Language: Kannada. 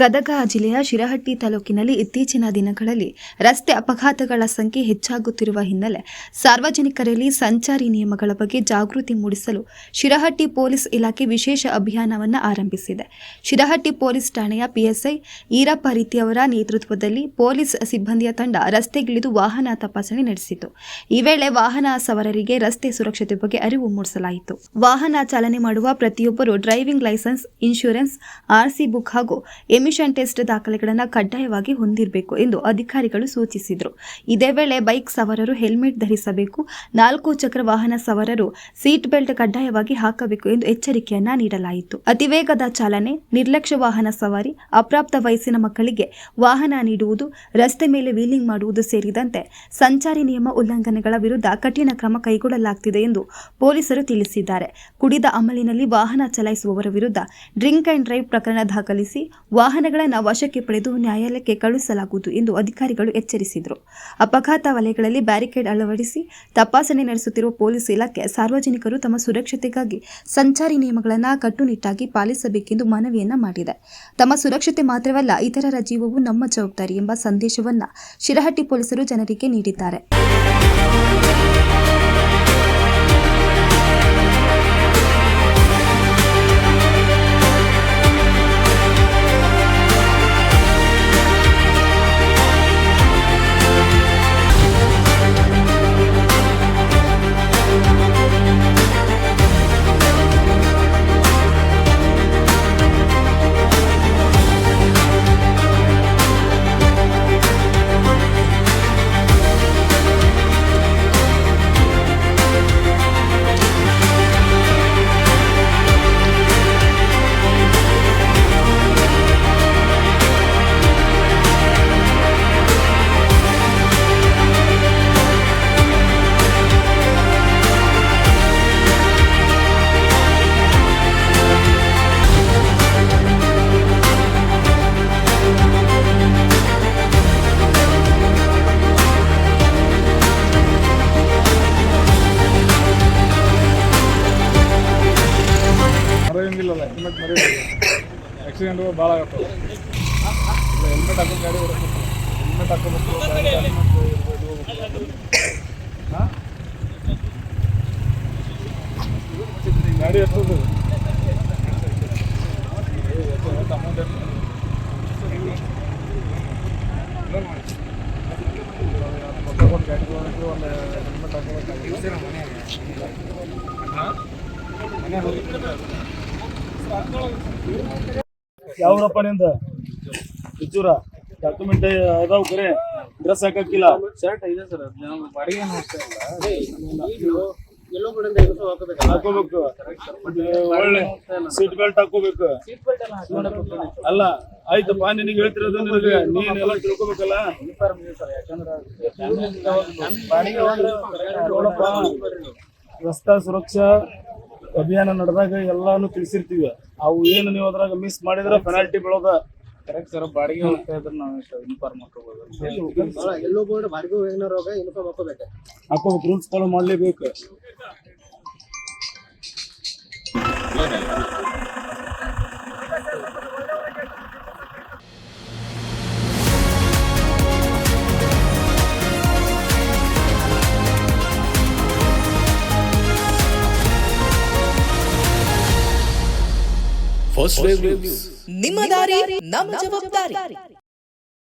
ಗದಗ ಜಿಲ್ಲೆಯ ಶಿರಹಟ್ಟಿ ತಾಲೂಕಿನಲ್ಲಿ ಇತ್ತೀಚಿನ ದಿನಗಳಲ್ಲಿ ರಸ್ತೆ ಅಪಘಾತಗಳ ಸಂಖ್ಯೆ ಹೆಚ್ಚಾಗುತ್ತಿರುವ ಹಿನ್ನೆಲೆ ಸಾರ್ವಜನಿಕರಲ್ಲಿ ಸಂಚಾರಿ ನಿಯಮಗಳ ಬಗ್ಗೆ ಜಾಗೃತಿ ಮೂಡಿಸಲು ಶಿರಹಟ್ಟಿ ಪೊಲೀಸ್ ಇಲಾಖೆ ವಿಶೇಷ ಅಭಿಯಾನವನ್ನು ಆರಂಭಿಸಿದೆ. ಶಿರಹಟ್ಟಿ ಪೊಲೀಸ್ ಠಾಣೆಯ ಪಿಎಸ್ಐ ಈರಪ್ಪ ರೀತಿಯವರ ನೇತೃತ್ವದಲ್ಲಿ ಪೊಲೀಸ್ ಸಿಬ್ಬಂದಿಯ ತಂಡ ರಸ್ತೆಗಿಳಿದು ವಾಹನ ತಪಾಸಣೆ ನಡೆಸಿತು. ಈ ವೇಳೆ ವಾಹನ ಸವಾರರಿಗೆ ರಸ್ತೆ ಸುರಕ್ಷತೆ ಬಗ್ಗೆ ಅರಿವು ಮೂಡಿಸಲಾಯಿತು. ವಾಹನ ಚಾಲನೆ ಮಾಡುವ ಪ್ರತಿಯೊಬ್ಬರು driving license, insurance, RC book ಹಾಗೂ ಎಮಿಷನ್ ಟೆಸ್ಟ್ ದಾಖಲೆಗಳನ್ನು ಕಡ್ಡಾಯವಾಗಿ ಹೊಂದಿರಬೇಕು ಎಂದು ಅಧಿಕಾರಿಗಳು ಸೂಚಿಸಿದರು. ಇದೇ ವೇಳೆ ಬೈಕ್ ಸವಾರರು ಹೆಲ್ಮೆಟ್ ಧರಿಸಬೇಕು, 4 ಚಕ್ರ ವಾಹನ ಸವಾರರು ಸೀಟ್ ಬೆಲ್ಟ್ ಕಡ್ಡಾಯವಾಗಿ ಹಾಕಬೇಕು ಎಂದು ಎಚ್ಚರಿಕೆಯನ್ನ ನೀಡಲಾಯಿತು. ಅತಿವೇಗದ ಚಾಲನೆ, ನಿರ್ಲಕ್ಷ್ಯ ವಾಹನ ಸವಾರಿ, ಅಪ್ರಾಪ್ತ ವಯಸ್ಸಿನ ಮಕ್ಕಳಿಗೆ ವಾಹನ ನೀಡುವುದು, ರಸ್ತೆ ಮೇಲೆ ವೀಲಿಂಗ್ ಮಾಡುವುದು ಸೇರಿದಂತೆ ಸಂಚಾರಿ ನಿಯಮ ಉಲ್ಲಂಘನೆಗಳ ವಿರುದ್ಧ ಕಠಿಣ ಕ್ರಮ ಕೈಗೊಳ್ಳಲಾಗುತ್ತಿದೆ ಎಂದು ಪೊಲೀಸರು ತಿಳಿಸಿದ್ದಾರೆ. ಕುಡಿದ ಅಮಲಿನಲ್ಲಿ ವಾಹನ ಚಲಾಯಿಸುವವರ ವಿರುದ್ಧ ಡ್ರಿಂಕ್ ಅಂಡ್ ಡ್ರೈವ್ ಪ್ರಕರಣ ದಾಖಲಿಸಿ ವಾಹನಗಳನ್ನು ವಶಕ್ಕೆ ಪಡೆದು ನ್ಯಾಯಾಲಯಕ್ಕೆ ಕಳುಹಿಸಲಾಗುವುದು ಎಂದು ಅಧಿಕಾರಿಗಳು ಎಚ್ಚರಿಸಿದರು. ಅಪಘಾತ ವಲಯಗಳಲ್ಲಿ ಬ್ಯಾರಿಕೇಡ್ ಅಳವಡಿಸಿ ತಪಾಸಣೆ ನಡೆಸುತ್ತಿರುವ ಪೊಲೀಸ್ ಇಲಾಖೆ ಸಾರ್ವಜನಿಕರು ತಮ್ಮ ಸುರಕ್ಷತೆಗಾಗಿ ಸಂಚಾರಿ ನಿಯಮಗಳನ್ನು ಕಟ್ಟುನಿಟ್ಟಾಗಿ ಪಾಲಿಸಬೇಕೆಂದು ಮನವಿಯನ್ನ ಮಾಡಿದೆ. ತಮ್ಮ ಸುರಕ್ಷತೆ ಮಾತ್ರವಲ್ಲ, ಇತರರ ಜೀವವು ನಮ್ಮ ಜವಾಬ್ದಾರಿ ಎಂಬ ಸಂದೇಶವನ್ನ ಶಿರಹಟ್ಟಿ ಪೊಲೀಸರು ಜನರಿಗೆ ನೀಡಿದ್ದಾರೆ. ಹೆಲ್ಮೆಟ್ ಮರಿ ಆಕ್ಸಿಡೆಂಟ್ಗಳು ಭಾಳ ಆಗತ್ತವೆ. ಹೆಲ್ಮೆಟ್ ಹಾಕೊಂಡು ಗಾಡಿ ಓಡಿಸ್ಬೇಕು, ಹೆಲ್ಮೆಟ್ ಹಾಕೋಬೇಕು, ಗಾಡಿ ಎಷ್ಟೊಂದು ಅಮೌಂಟ್ ಗಾಡಿ ತೊಗೊಂಡ್ರೆ ಒಂದು ಹೆಲ್ಮೆಟ್ ಹಾಕೋಬೇಕಾಗುತ್ತೆ. ಯಾವ್ರಪ್ಪ ನಿಂದ ಇದ್ದೂರ ಡಾಕ್ಯುಮೆಂಟ್ ಅದಾವ, ಕರೆ ಡ್ರೆಸ್ ಹಾಕಿಲ್ಲ, ಶರ್ಟ್ ಇದೆ ಸರ್, ಬಾಡಿಗೆ ಹಾಕೋಬೇಕು, ಒಳ್ಳೆ ಸೀಟ್ ಬೆಲ್ಟ್ ಹಾಕೋಬೇಕು. ಅಲ್ಲ ಆಯ್ತಪ್ಪ, ನಿನಗೆ ಹೇಳ್ತಿರೋದು ನೀನೆಲ್ಲ ತಿಳ್ಕೊಬೇಕಲ್ಲ. ನೋಡಪ್ಪ, ರಸ್ತಾ ಸುರಕ್ಷಾ ಅಭಿಯಾನ ನಡೆದಾಗ ಎಲ್ಲಾನು ತಿಳಿಸಿರ್ತೀವಿ. ಅವು ಏನು ನೀವು ಅದ್ರಾಗ ಮಿಸ್ ಮಾಡಿದ್ರೆ ಪೆನಾಲ್ಟಿ ಬೀಳೋದ. ಕರೆಕ್ಟ್ ಸರ್, ಬಾಡಿಗೆ ಹೋಗ್ತಾ ಇದ್ರೆ ನಾವು ಇನ್ಫಾರ್ಮ್ ಹಾಕೋಬಹುದು. ಎಲ್ಲೋ ಬೋರ್ಡ್ ಬಾಡಿಗೆ ಹೋಗಿರೋವಾಗ ಇನ್ಫಾರ್ಮ್ ಹಾಕೋಬೇಕು, ರೂಲ್ಸ್ ಫಾಲೋ ಮಾಡಲೇಬೇಕು. ಫಸ್ಟ್ ವೇವ್ ನ್ಯೂಸ್, ನಿಮ್ಮ ದಾರಿ ನಮ್ಮ ಜವಾಬ್ದಾರಿ.